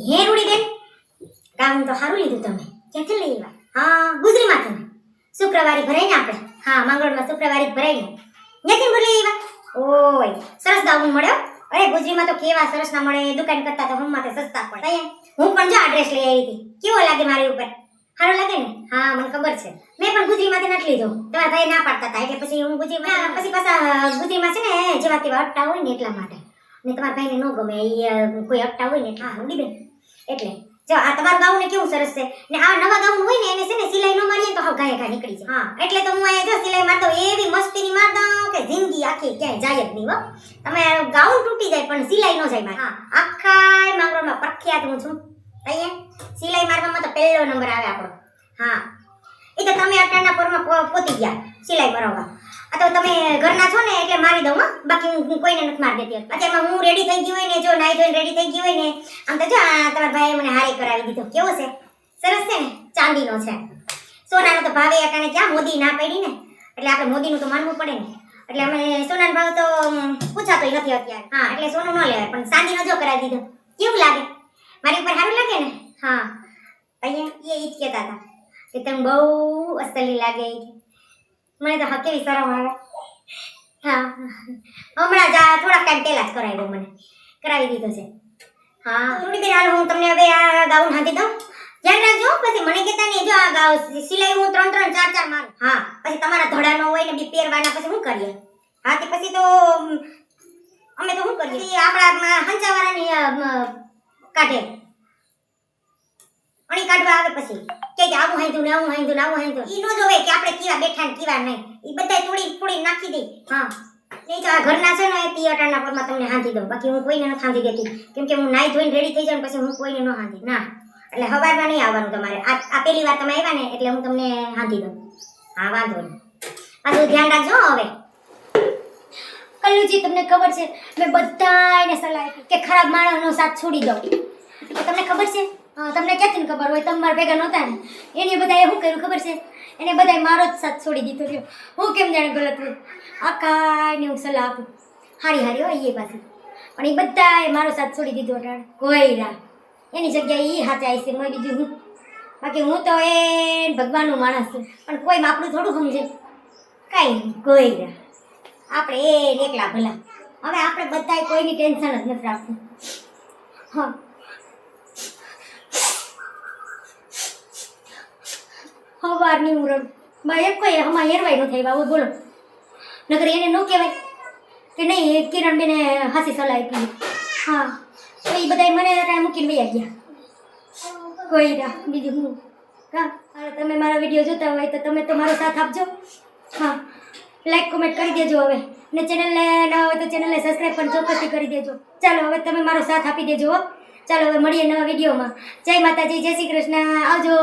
હે રૂડીબેન, કામ તો સારું લીધું તમે. ક્યાંથી લઈ આવ્યા? હા, ગુજરીમાંથી. શુક્રવારી ભરાય ને આપણે. હા, મંગળમાં શુક્રવારી ભરાય ને. ક્યાંથી ભરી લઈ આવ્યા? ઓય, સરસ ગાઉન મળ્યો. અરે ગુજરીમાં તો કેવા સરસ ના મળે, દુકાન કરતા તો હમણાં સસ્તા પડે. હું પણ જો આ ડ્રેસ લઈ આવી હતી. કેવો લાગે મારી ઉપર? સારું લાગે ને? હા, મને ખબર છે. મેં પણ ગુજરીમાંથી નથી લીધો. તમારા ભાઈ ના પાડતા હતા એટલે પછી હું ગુજરીમાં પછી પાછા ગુજરીમાં છે ને જેવા તેવા અટ્ટા હોય ને એટલા માટે. ને તમારા ભાઈને ન ગમે એ કોઈ અટ્ટા હોય ને. હા, રૂડીબેન. એટલે જો આ તમારું ગાઉન ને કેવું સરસ છે ને આ નવા ગાઉન હોય ને એને છે ને સિલાઈ ન મારીએ તો હાવ ગાય ગા નીકળી જાય. હા, એટલે તો હું અહીંયા જો સિલાઈ માર દઉં એવી મસ્તીની માર દઉં કે જિંદગી આખી ક્યાંય જાય જ નહીં હો. તમે ગાઉન તૂટી જાય પણ સિલાઈ ન જાય મારી. હા, આખા માંગરોળમાં પ્રખ્યાત હું છું. અહીંયા સિલાઈ મારવામાં તો પહેલો નંબર આવે આપણો. હા, એ તો તમે અટાણા પરમાં પોતી ગયા સિલાઈ મરાવવા. આ તો તમે ઘરના છો ને એટલે મારી દઉં હા, બાકી હું કોઈને નથી મારી દેતી. અત્યારમાં હું રેડી થઈ ગઈ હોય ને, જો નાઈ ધોઈને રેડી થઈ ગઈ હોય ને, આમ તો જો તમારા ભાઈએ મને હારી કરાવી દીધો. કેવો છે? સરસ છે ને? ચાંદીનો છે. સોનાનો તો ભાવે અટાણે ક્યાં મોદી ના પડી ને, એટલે આપણે મોદીનું તો માનવું પડે ને. એટલે અમે સોનાનો ભાવ તો પૂછાતોય નથી અત્યારે. હા, એટલે સોનું ન લેવાય પણ ચાંદીનો જો કરાવી દીધો. કેવું લાગે? મારી ઉપર સારું લાગે ને? હા, અહીંયા એ જ કહેતા હતા કે તમે બહુ અસલી લાગે. મને તો કેવી શરમ આવે. હા, હમણાં જ થોડાક ટાઈમ પહેલા જ કરાવ્યો, મને કરાવી દીધો છે. હા રૂડીબેન, હાલો હું તમને હવે આ ગાઉન હાથી દઉં. ધ્યાન રાખજો પછી મને કહેતા નહીં. જો આ ગાઉન સિલાઈ હું 3 4 મારું. હા, પછી તમારા ધડા ન હોય ને બી પહેરવાના પછી શું કરીએ? હા, તે પછી તો અમે તો શું કરીએ? આપણા હંચાવાળાની કાઢે અણી કાઢવા આવે પછી કે આવું હાંધું ને આવું હાંધું ને આવું હાંધું. ઈ નો જોવે કે આપણે કેવા બેઠા ને કેવા નહીં. ઈ બધાય તોડી નાખી દે. હા, નહીં તો આ ઘરના છે ને તી અટાણા પરમાં તમને હાંધી દઉં. બાકી હું કોઈને નથી હાંધી દેતી, કેમ કે હું નાઈ ધોઈને રેડી થઈ જાઉં પછી હું કોઈને ન હાંધી. ના, એટલે હવારમાં નહીં આવવાનું તમારે. આ પહેલી વાર તમે આવ્યા ને એટલે હું તમને હાંધી દઉં. હા, વાંધો નહીં. પાછું ધ્યાન રાખજો હવે. કલ્લુજી, તમને ખબર છે મેં બધાને સલાહ આપી કે ખરાબ માણસનો સાથ છોડી દો. તમને ખબર છે? તમને ક્યાંથી ખબર હોય? તમારા ભેગા નહોતા ને એને બધાએ શું કર્યું ખબર છે? એને બધાએ મારો જ સાથ છોડી દીધો રહ્યો. હું કેમ જાણે ગલત હોય? આકાને હું સલાહ આપું હારી હોય એ પાસે, પણ એ બધાએ મારો સાથ છોડી દીધો. કોઈ રા એની જગ્યાએ એ હાચા આવી છે, મેં બીજું હું. બાકી હું તો એ ભગવાનનો માણસ છું, પણ કોઈ આપણું થોડું સમજે? કાંઈ નહીં, કોઈ રા આપણે એ એકલા ભલા. હવે આપણે બધાએ કોઈની ટેન્શન જ નથી રાખવું. હા, હવારની ઉરડ મારે કોઈ હમણાં હેરવાય ન થાય બાબુ. બોલો, નકર એને ન કહેવાય કે નહીં કિરણબેને હાસી સલાહ આપી. હા, તો એ બધા મને કાંઈ મૂકીને વૈયા ગયા. કોઈ ના બીજું હું. હા, હવે તમે મારા વિડીયો જોતા હોય તો તમે તો મારો સાથ આપજો. હા, લાઈક કોમેન્ટ કરી દેજો હવે, ને ચેનલને ના હોય તો ચેનલને સબસ્ક્રાઈબ પણ ચોક્કસથી કરી દેજો. ચાલો હવે તમે મારો સાથ આપી દેજો. ચાલો હવે મળીએ નવા વિડીયોમાં. જય માતાજી, જય શ્રી કૃષ્ણ, આવજો.